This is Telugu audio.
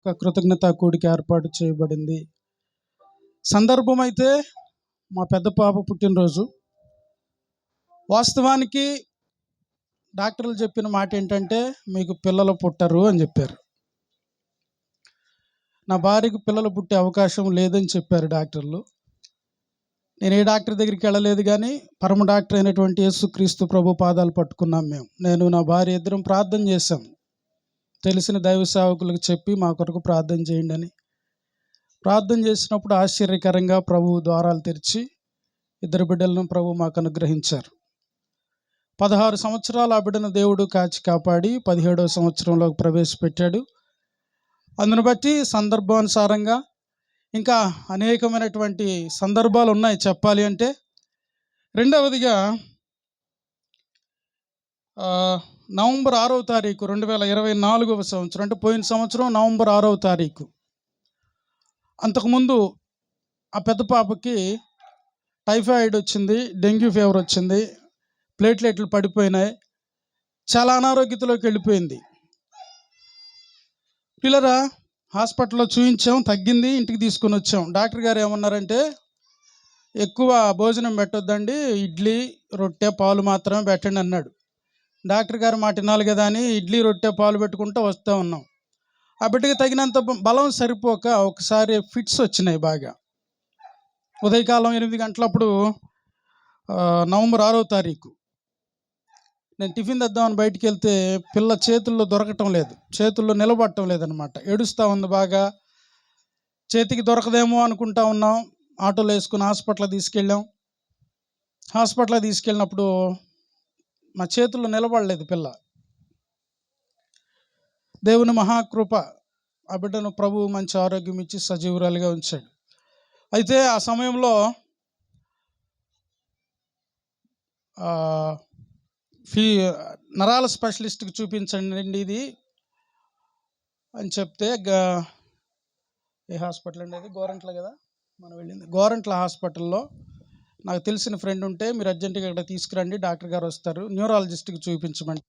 ఒక కృతజ్ఞతా కూడిక ఏర్పాటు చేయబడింది. సందర్భం అయితే మా పెద్ద పాప పుట్టినరోజు. వాస్తవానికి డాక్టర్లు చెప్పిన మాట ఏంటంటే, మీకు పిల్లలు పుట్టరు అని చెప్పారు. నా భార్యకు పిల్లలు పుట్టే అవకాశం లేదని చెప్పారు డాక్టర్లు. నేను ఏ డాక్టర్ దగ్గరికి వెళ్ళలేదు, కానీ పరమ డాక్టర్ అయినటువంటి యేసుక్రీస్తు ప్రభు పాదాలు పట్టుకున్నాం. నేను నా భార్య ఇద్దరం ప్రార్థన చేశాం. తెలిసిన దైవ సేవకులకు చెప్పి మా కొరకు ప్రార్థన చేయండి అని ప్రార్థన చేసినప్పుడు ఆశ్చర్యకరంగా ప్రభు ద్వారాలు తెరిచి ఇద్దరు బిడ్డలను ప్రభు మాకు అనుగ్రహించారు. 16 సంవత్సరాలు ఆ బిడ్డను దేవుడు కాచి కాపాడి 17వ సంవత్సరంలోకి ప్రవేశపెట్టాడు. అందును బట్టి సందర్భానుసారంగా ఇంకా అనేకమైనటువంటి సందర్భాలు ఉన్నాయి చెప్పాలి అంటే. రెండవదిగా నవంబర్ 6వ తారీఖు 2024వ సంవత్సరం, అంటే పోయిన సంవత్సరం నవంబర్ 6వ తారీఖు, అంతకుముందు ఆ పెద్ద పాపకి టైఫాయిడ్ వచ్చింది, డెంగ్యూ ఫీవర్ వచ్చింది, ప్లేట్లెట్లు పడిపోయినాయి, చాలా అనారోగ్యతలోకి వెళ్ళిపోయింది. పిల్లరా హాస్పిటల్లో చూయించాం, తగ్గింది, ఇంటికి తీసుకొని వచ్చాం. డాక్టర్ గారు ఏమన్నారంటే, ఎక్కువ భోజనం పెట్టొద్దండి, ఇడ్లీ రొట్టె పాలు మాత్రమే పెట్టండి అన్నాడు. డాక్టర్ గారు మాట వినాలి కదా అని ఇడ్లీ రొట్టె పాలు పెట్టుకుంటూ వస్తూ ఉన్నాం. ఆ బిడ్డకి తగినంత బలం సరిపోక ఒకసారి ఫిట్స్ వచ్చినాయి బాగా. ఉదయకాలం 8 గంటలప్పుడు నవంబర్ 6వ తారీఖు నేను టిఫిన్ తెద్దామని బయటికి వెళ్తే పిల్ల చేతుల్లో దొరకటం లేదు, చేతుల్లో నిలబడటం లేదనమాట. ఏడుస్తూ ఉంది బాగా. చేతికి దొరకదేమో అనుకుంటా ఉన్నాం. ఆటోలో వేసుకుని హాస్పిటల్కి తీసుకెళ్ళాం. హాస్పిటల్కి తీసుకెళ్ళినప్పుడు మా చేతుల్లో నిలబడలేదు పిల్ల. దేవుని మహాకృప, ఆ బిడ్డను ప్రభు మంచి ఆరోగ్యం ఇచ్చి సజీవురాలుగా ఉంచాడు. అయితే ఆ సమయంలో నరాల స్పెషలిస్ట్కి చూపించండి ఇది అని చెప్తే, ఏ హాస్పిటల్ అండి అది? గోరంట్ల కదా మనం వెళ్ళింది. గోరంట్ల హాస్పిటల్లో నాకు తెలిసిన ఫ్రెండ్ ఉంటే, మీరు అర్జెంటుగా ఇక్కడ తీసుకురండి, డాక్టర్ గారు వస్తారు, న్యూరాలజిస్ట్కి చూపించమంటే